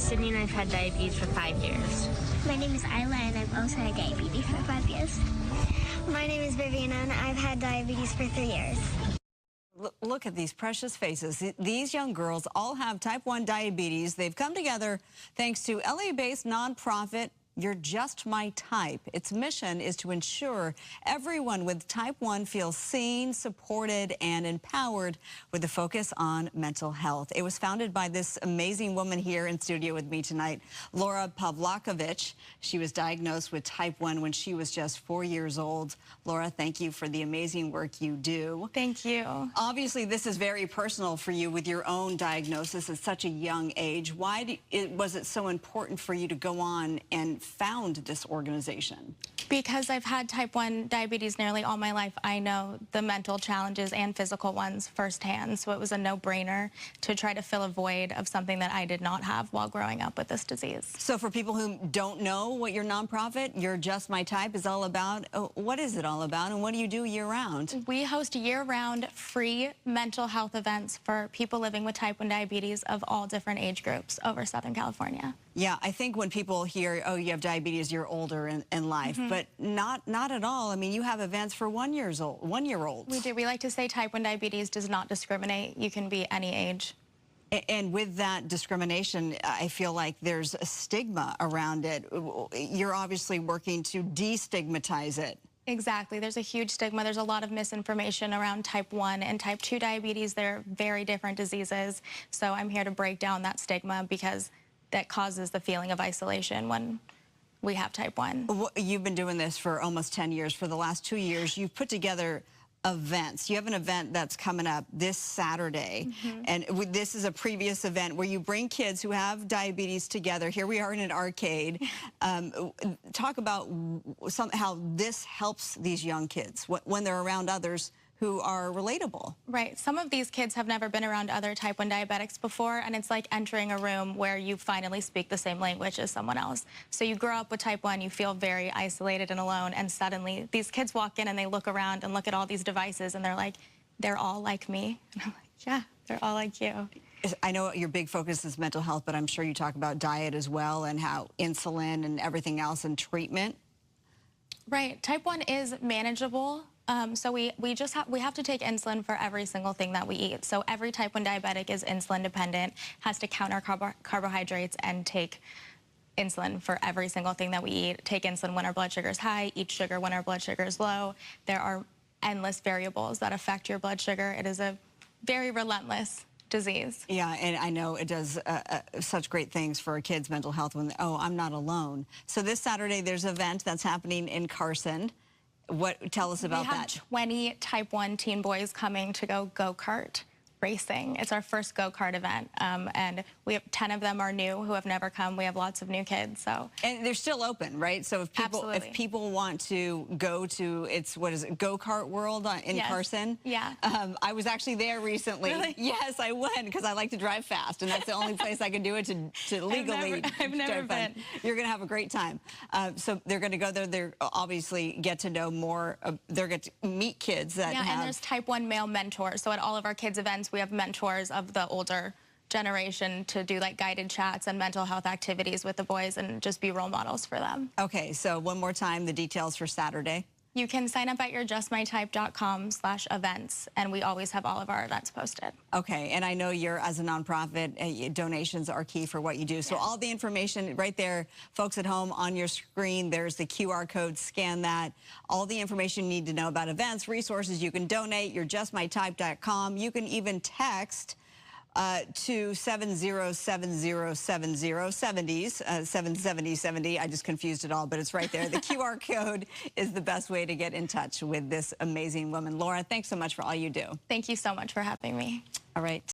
Sydney, and I've had diabetes for 5 years. My name is Isla, and I've also had diabetes for 5 years. My name is Viviana, and I've had diabetes for 3 years. Look at these precious faces. These young girls all have type 1 diabetes. They've come together thanks to LA-based nonprofit You're Just My Type. Its mission is to ensure everyone with type 1 feels seen, supported, and empowered with a focus on mental health. It was founded by this amazing woman here in studio with me tonight, Laura Pavlakovich. She was diagnosed with type 1 when she was just 4 years old. Laura, thank you for the amazing work you do. Thank you. Obviously, this is very personal for you with your own diagnosis at such a young age. Why was it so important for you to go on and found this organization? Because I've had type 1 diabetes nearly all my life, I know the mental challenges and physical ones firsthand. So it was a no-brainer to try to fill a void of something that I did not have while growing up with this disease. So for people who don't know what your nonprofit, You're Just My Type, is all about, what is it all about and what do you do year-round? We host year-round free mental health events for people living with type 1 diabetes of all different age groups over Southern California. Yeah, I think when people hear, oh, you have diabetes, you're older in life, but not at all. I mean, you have events for 1-year-olds. We do. We like to say type 1 diabetes does not discriminate. You can be any age. And with that discrimination, I feel like there's a stigma around it. You're obviously working to destigmatize it. Exactly. There's a huge stigma. There's a lot of misinformation around type 1 and type 2 diabetes. They're very different diseases. So I'm here to break down that stigma because that causes the feeling of isolation when we have type 1. You've been doing this for almost 10 years. For the last 2 years, you've put together events. You have an event that's coming up this Saturday, and this is a previous event where you bring kids who have diabetes together. Here we are in an arcade. Talk about how this helps these young kids when they're around others who are relatable. Right. Some of these kids have never been around other type 1 diabetics before, and it's like entering a room where you finally speak the same language as someone else. So you grow up with type 1, you feel very isolated and alone, and suddenly these kids walk in and they look around and look at all these devices and they're like, they're all like me. And I'm like, yeah, they're all like you. I know your big focus is mental health, but I'm sure you talk about diet as well and how insulin and everything else and treatment. Right. Type 1 is manageable. So we have to take insulin for every single thing that we eat. So every type 1 diabetic is insulin dependent, has to count our carbohydrates and take insulin for every single thing that we eat. Take insulin when our blood sugar is high, eat sugar when our blood sugar is low. There are endless variables that affect your blood sugar. It is a very relentless disease. Yeah, and I know it does such great things for a kid's mental health when, oh, I'm not alone. So this Saturday, there's an event that's happening in Carson. Tell us about that. We have 20 type 1 teen boys coming to go-kart racing. It's our first go-kart event, and we have 10 of them are new who have never come. We have lots of new kids, so. And they're still open, right? So if people want to go to, what is it, Go-Kart World in Carson? Yeah. I was actually there recently. Really? Yes, I went because I like to drive fast, and that's the only place I can do it to legally. I've never been. You're going to have a great time. So they're going to go there. They're obviously get to know more. They're going to meet kids that have. And there's type 1 male mentors. So at all of our kids' events, we have mentors of the older generation to do like guided chats and mental health activities with the boys and just be role models for them. Okay, so one more time, the details for Saturday. You can sign up at yourjustmytype.com/events, and we always have all of our events posted. Okay, and I know you're, as a nonprofit, donations are key for what you do. So all the information right there, folks at home on your screen, there's the QR code, scan that. All the information you need to know about events, resources, you can donate, yourjustmytype.com. You can even text to 7707070. I just confused it all, but it's right there. The QR code is the best way to get in touch with this amazing woman. Laura, thanks so much for all you do. Thank you so much for having me. All right.